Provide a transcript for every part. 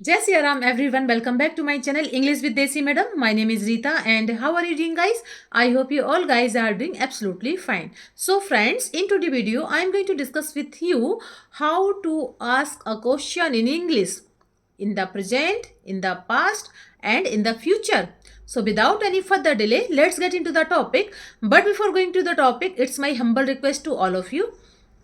Jai Shri Ram everyone, welcome back to my channel English with Desi Madam. My name is Rita and how are you doing guys? I hope you all guys are doing absolutely fine. So friends, in today's video I am going to discuss with you how to ask a question in English in the present, in the past and in the future. So without any further delay, let's get into the topic. But before going to the topic, it's my humble request to all of you.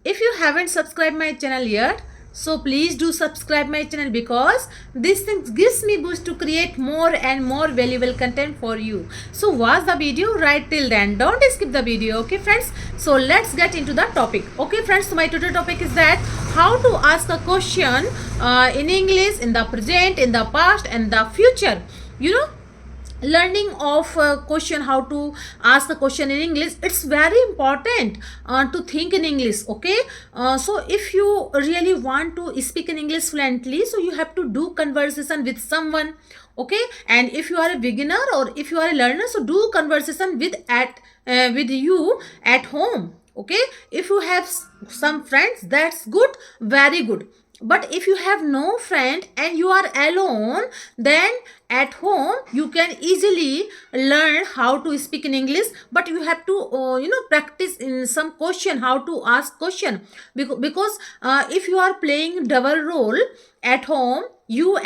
If you haven't subscribed my channel yet, so please do subscribe my channel because this thing gives me boost to create more and more valuable content for you. So watch the video right till then. Don't skip the video, okay friends? So let's get into the topic. Okay friends, so my total topic is that how to ask a question in English in the present, in the past and the future. You know, learning of a question, how to ask the question in English, it's very important to think in English. Okay, so if you really want to speak in English fluently, so you have to do conversation with someone. Okay, and if you are a beginner or if you are a learner, so do conversation with you at home. Okay, if you have some friends, that's good, very good. But if you have no friend and you are alone, then at home you can easily learn how to speak in English. But you have to practice in some question, how to ask question. Because if you are playing double role at home, you,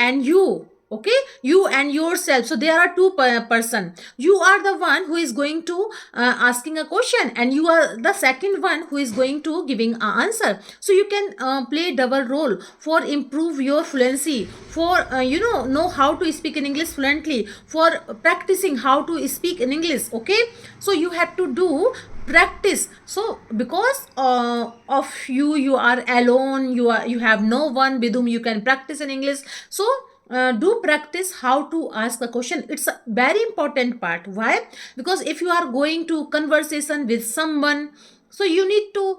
okay, you and yourself, so there are two person. You are the one who is going to asking a question and you are the second one who is going to giving an answer. So you can play double role for improve your fluency, for know how to speak in English fluently, for practicing how to speak in English. Okay, so you have to do practice. So because of you are alone, you have no one with whom you can practice in English. So do practice how to ask the question. It's a very important part. Why? Because if you are going to conversation with someone, so you need to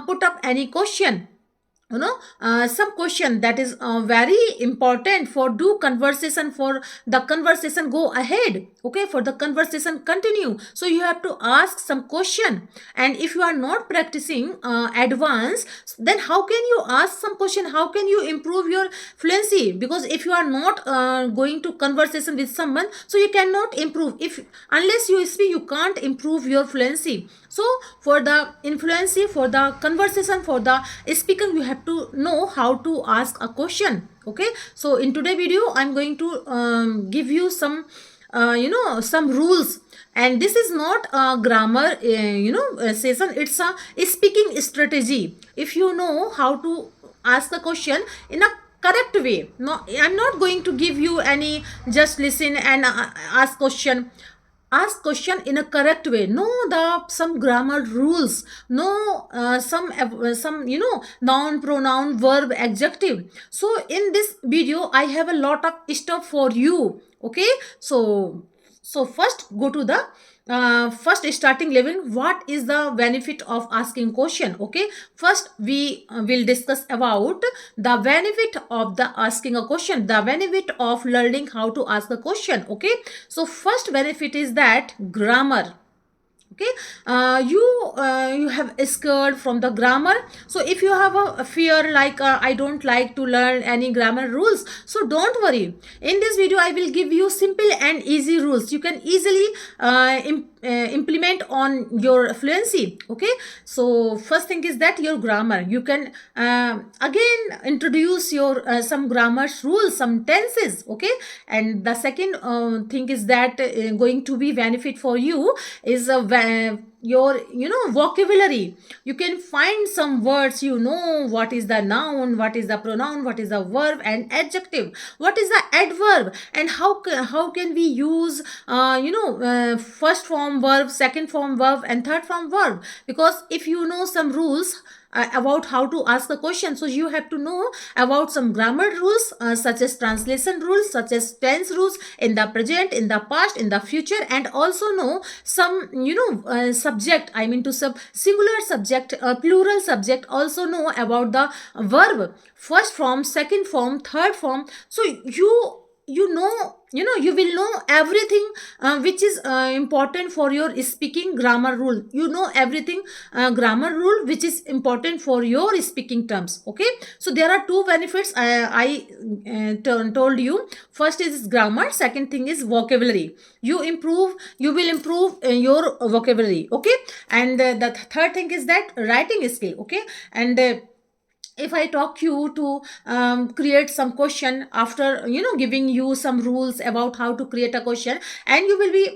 put up any question, some question that is very important for do conversation, for the conversation go ahead. Okay, for the conversation continue, so you have to ask some question. And if you are not practicing advance, then how can you ask some question, how can you improve your fluency? Because if you are not going to conversation with someone, so you cannot improve. If unless you speak, you can't improve your fluency. So for the influency, for the conversation, for the speaking, you have to know how to ask a question. Okay, so in today's video I'm going to give you some some rules. And this is not a grammar session, it's a speaking strategy. If you know how to ask the question in a correct way, no, I'm not going to give you any just listen and ask question. Ask question in a correct way. No, the some grammar rules. No, some noun, pronoun, verb, adjective. So in this video I have a lot of stuff for you. Okay, so first go to the first starting level. What is the benefit of asking question? Okay, first we will discuss about the benefit of the asking a question, the benefit of learning how to ask a question. Okay, so first benefit is that grammar. Okay, you have scared from the grammar. So if you have a fear like I don't like to learn any grammar rules, so don't worry. In this video I will give you simple and easy rules you can easily implement on your fluency. Okay, so first thing is that your grammar, you can again introduce your some grammar rules, some tenses. Okay, and the second thing is that going to be benefit for you is your vocabulary. You can find some words, what is the noun, what is the pronoun, what is the verb and adjective, what is the adverb, and how can we use first form verb, second form verb and third form verb. Because if you know some rules about how to ask a question, so you have to know about some grammar rules such as translation rules, such as tense rules in the present, in the past, in the future, and also know some subject, I mean to singular subject, plural subject, also know about the verb, first form, second form, third form. So you you will know everything which is important for your speaking grammar rule. You know everything grammar rule which is important for your speaking terms. Okay, so there are two benefits I told you. First is grammar, second thing is vocabulary. You will improve your vocabulary. Okay, and the third thing is that writing skill. Okay, and if I talk you to create some question after giving you some rules about how to create a question, and you will be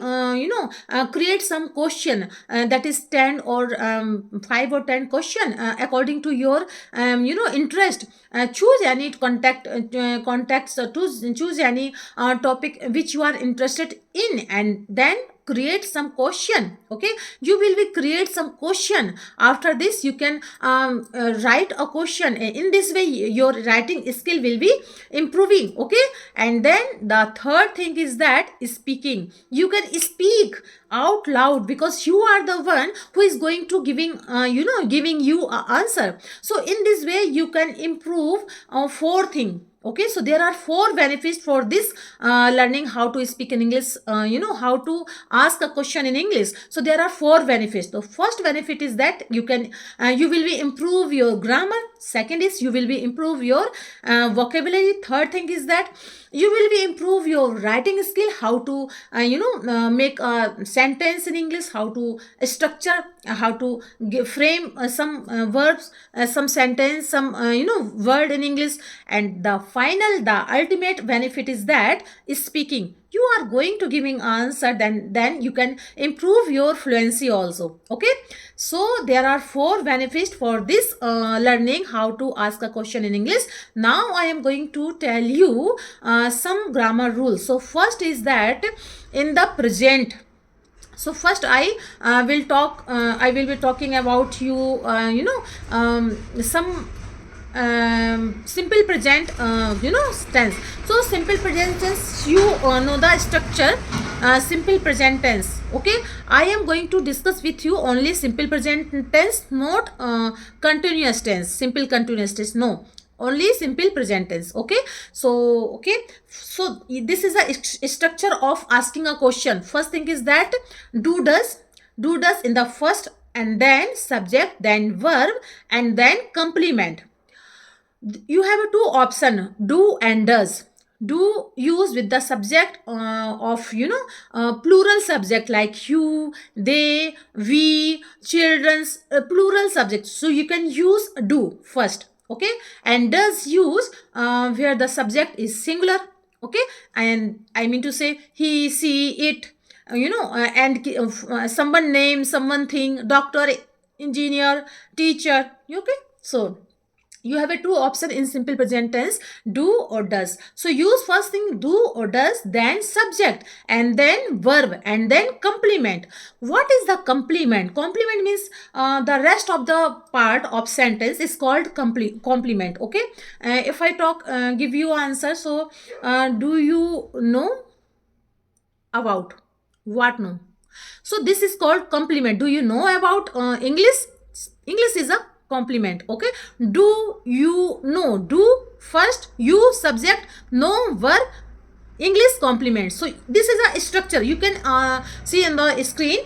create some question that is 10 or 5 or 10 question according to your interest. Choose any context, choose any topic which you are interested in, and then create some question. Okay, you will be create some question. After this you can write a question. In this way your writing skill will be improving. Okay, and then the third thing is that speaking. You can speak out loud because you are the one who is going to giving you a answer. So in this way you can improve four thing. Okay, so there are four benefits for this learning how to speak in English, how to ask a question in English. So there are four benefits. The first benefit is that you will be improve your grammar. Second is you will be improve your vocabulary. Third thing is that you will be improve your writing skill, how to make a sentence in English, how to structure, how to frame some verbs, some sentence, some word in English. And the ultimate benefit is that speaking. You are going to giving answer, then you can improve your fluency also. Okay, so there are four benefits for this learning how to ask a question in English. Now I am going to tell you some grammar rules. So first is that in the present. So first I will be talking about you some simple present tense. So simple present tense, you know the structure. Simple present tense. Okay, I am going to discuss with you only simple present tense, not continuous tense, simple continuous tense, no, only simple present tense. Okay, so okay, so this is a structure of asking a question. First thing is that do does in the first, and then subject, then verb, and then complement. You have a two option, do and does. Do use with the subject of plural subject like you, they, we, children's, plural subject. So you can use do first. Okay, and does use where the subject is singular. Okay, and I mean to say he, she, it, and someone name, someone thing, doctor, engineer, teacher. Okay, so you have a two option in simple present tense, do or does. So use first thing do or does, then subject, and then verb, and then complement. What is the complement? Complement means the rest of the part of sentence is called complement. Okay, if I give you answer. So do you know about what? No. So this is called complement. Do you know about English? English is a complement. Okay, do you know, do first, you subject, know verb, English complement. So this is a structure you can see in the screen.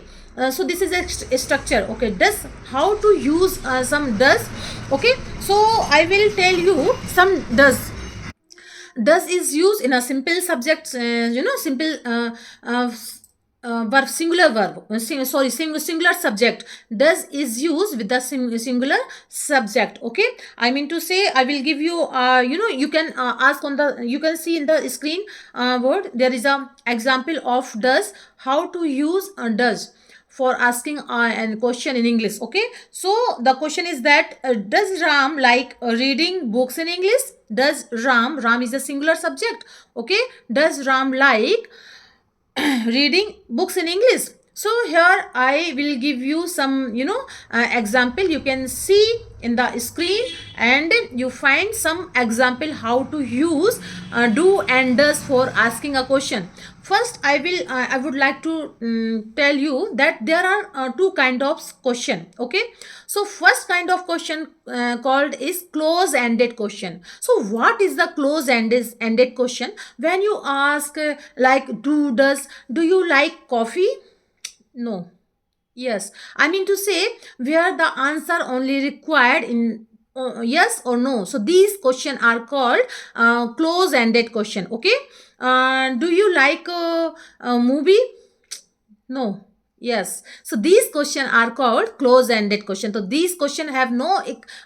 So this is a structure. Okay, does, how to use some does. Okay, so I will tell you some does. Does is used in a simple subject, simple verb, singular verb, singular subject. Does is used with the singular subject. Okay, I mean to say, I will give you you can ask on the, you can see in the screen word, there is a example of does, how to use does for asking a question in English. Okay, so the question is that does Ram like reading books in English? Does Ram is a singular subject. Okay, does Ram like reading books in English? So here I will give you some, example. You can see in the screen, and you find some example how to use do and does for asking a question. First, I would like to tell you that there are two kind of question. Okay, so first kind of question called is close ended question. So what is the close ended question? When you ask like do you like coffee? No. Yes. I mean to say where the answer only required in yes or no. So these question are called close ended question. Okay. Do you like a movie? No. Yes. So these question are called close ended question. So these question have no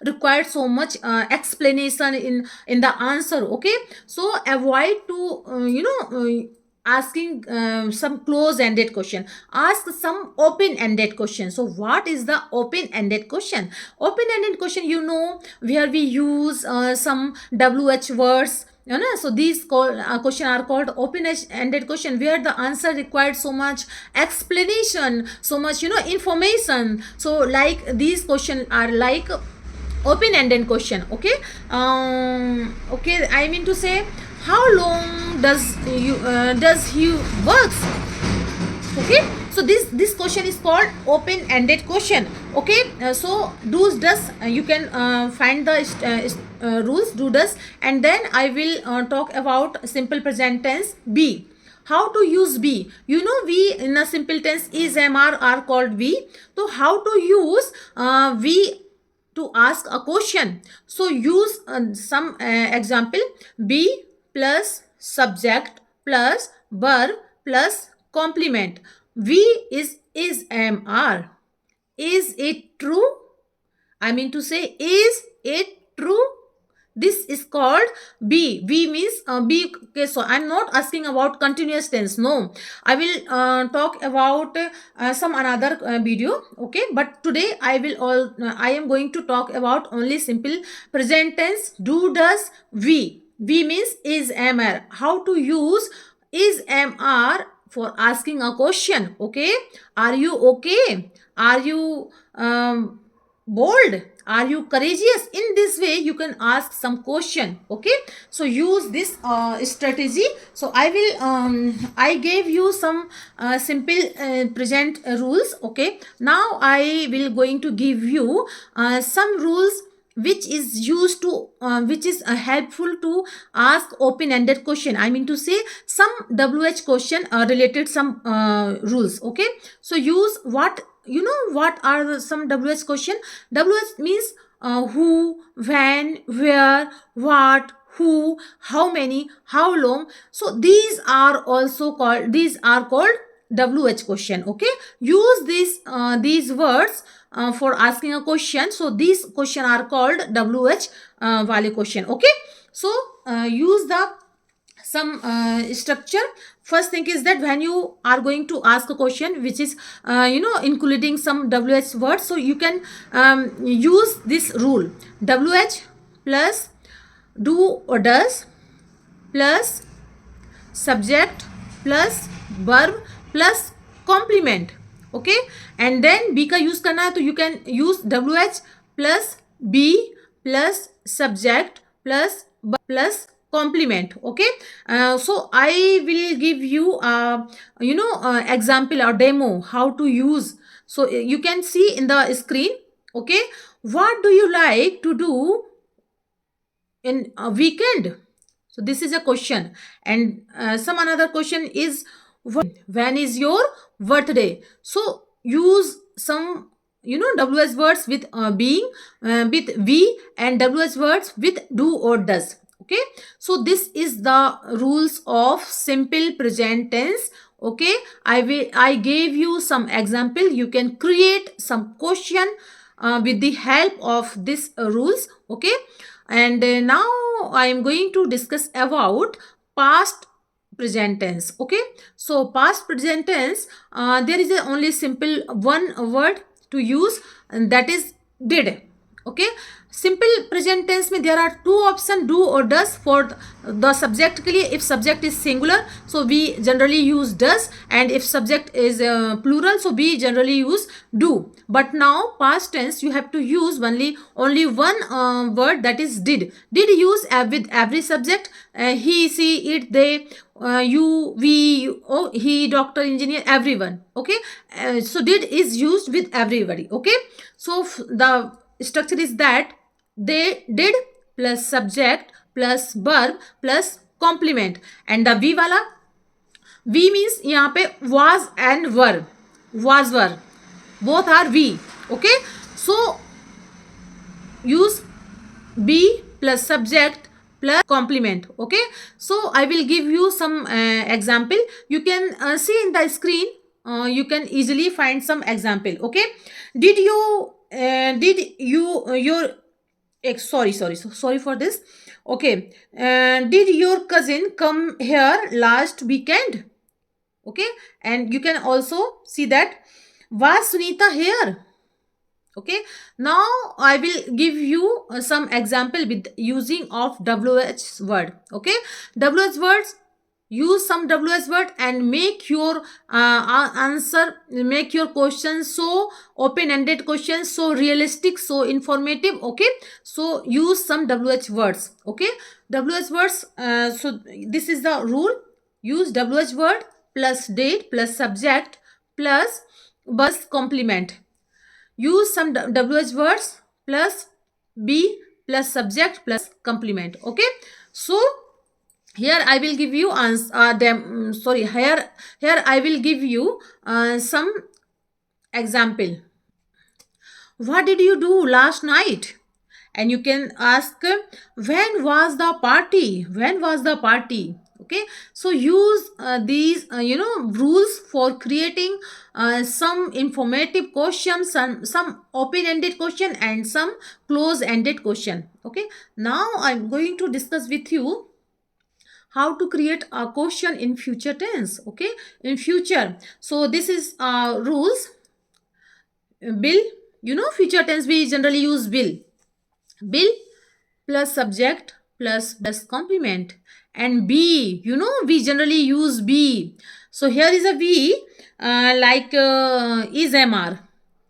required so much explanation in the answer. Okay. So avoid to asking some close ended question. Ask some open ended question. So what is the open ended question? Open ended question, where we use some wh words. So these question are called open ended question, where the answer required so much explanation, so much information. So like these question are like open ended question. Okay. Okay, I mean to say how long does he works? Okay, so this question is called open ended question. Okay. So do's does, you can find the rules do does, and then I will talk about simple present tense be. How to use be? We in a simple tense is mr are called we. So how to use we to ask a question? So use some example. Be plus subject plus verb plus complement. We is am are. Is it true? I mean to say, is it true? This is called be. Be means be. Okay, so I'm not asking about continuous tense. No, I will talk about some another video. Okay, but today I am going to talk about only simple present tense. Do does we. We means is am are. How to use is am are for asking a question. Okay, are you okay? Are you bold? Are you courageous? In this way you can ask some question. Okay, so use this strategy. So I gave you some simple present rules. Okay, now I will going to give you some rules which is used to which is helpful to ask open ended question. I mean to say some wh question related some rules. Okay, so use what, what are some wh question? Wh means who, when, where, what, who, how many, how long. So these are called wh question. Okay, use these words for asking a question. So these question are called wh wale question. Okay, so use the some structure. First thing is that when you are going to ask a question which is including some wh words, so you can use this rule: wh plus do or does plus subject plus verb plus complement. Okay, and then be का use करना है, तो you can use wh plus be plus subject plus complement. Okay, so I will give you example or demo how to use. So you can see in the screen. Okay, what do you like to do in a weekend? So this is a question, and some another question is when is your birthday? So use some wh words with being with we, and wh words with do or does. Okay, so this is the rules of simple present tense. Okay, I gave you some example. You can create some question with the help of these rules. Okay, and now I am going to discuss about past present tense. Okay, so past present tense, there is a only simple one word to use, and that is did. Okay, simple present tense में there are two options, do or does. For the subject के लिए, if subject is singular, so we generally use does, and if subject is plural, so we generally use do. But now past tense, you have to use only one word, that is did. Did use with every subject, he, she, it, they, you, we, oh, he, doctor, engineer, everyone. Okay, so did is used with everybody. Okay, so the structure is that they did plus subject plus verb plus complement, and the v वाला, v means यहाँ पे was and were both are v. Okay, so use be plus subject plus complement. Okay, so I will give you some example. You can see in the screen, you can easily find some example. Okay, did you your sorry for this. Okay, did your cousin come here last weekend? Okay, and you can also see that, was Sunita here? Okay, now I will give you some example with using of wh word. Okay, wh words, use some wh word and make your answer, make your question so open ended question, so realistic, so informative. Okay, so use some wh words. Okay, wh words, so this is the rule. Use wh word plus date plus subject plus bus complement. Use some wh words plus be plus subject plus complement. Okay, so here I will give you here I will give you some example. What did you do last night? And you can ask, when was the party? When was the party? Okay, so use these rules for creating some informative question, some open ended question and some close ended question. Okay, now I'm going to discuss with you how to create a question in future tense. Okay, in future, so this is rules. Bill, future tense we generally use bill plus subject plus complement, and be, we generally use be. So here is a be, like is mr.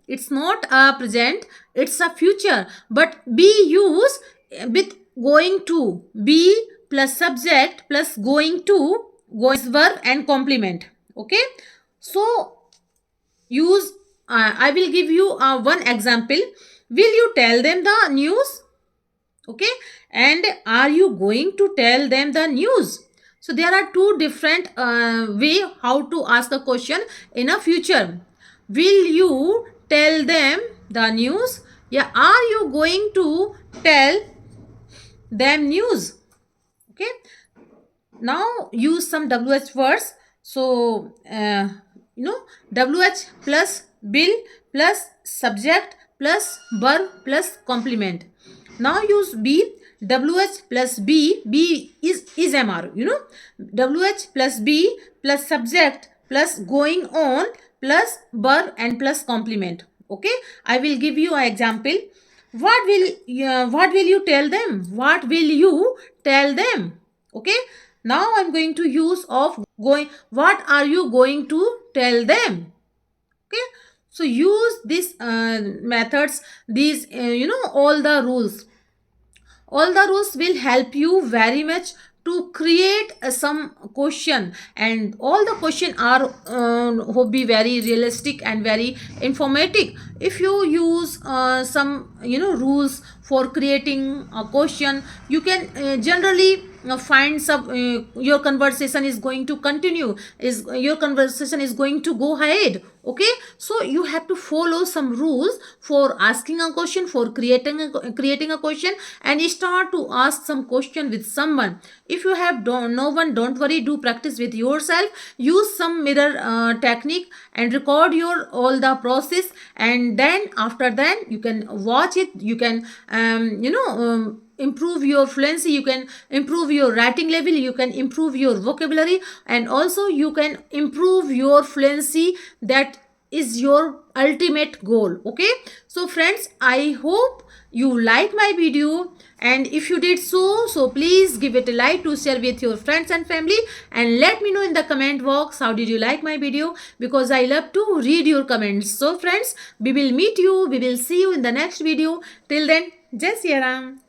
It's not a present, it's a future, but be use with going to. Be plus subject plus going to, going is verb and complement. Okay, so use, I will give you one example. Will you tell them the news? Okay, and are you going to tell them the news? So there are two different way how to ask a question in a future. Will you tell them the news? Yeah, are you going to tell them news? Okay, now use some wh words. So wh plus bill plus subject plus verb plus complement. Now use be, wh plus b is mr. Wh plus b plus subject plus going on plus verb and plus complement. Okay, I will give you an example. What will you tell them? What will you tell them? Okay, now I'm going to use of going. What are you going to tell them? Okay, so use these methods, these all the rules will help you very much to create some question, and all the question are will be very realistic and very informative. If you use some rules for creating a question, you can generally find some your conversation is going to continue, is your conversation is going to go ahead. Okay, so you have to follow some rules for asking a question, for creating a question, and start to ask some question with someone. If you have no one, don't worry, do practice with yourself. Use some mirror technique and record your all the process, and then after that you can watch it. You can improve your fluency, you can improve your writing level, you can improve your vocabulary, and also you can improve your fluency that is your ultimate goal. Okay, so friends, I hope you like my video, and if you did so please give it a like to share with your friends and family, and let me know in the comment box how did you like my video, because I love to read your comments. So friends, we will see you in the next video. Till then, Jai Shri Ram.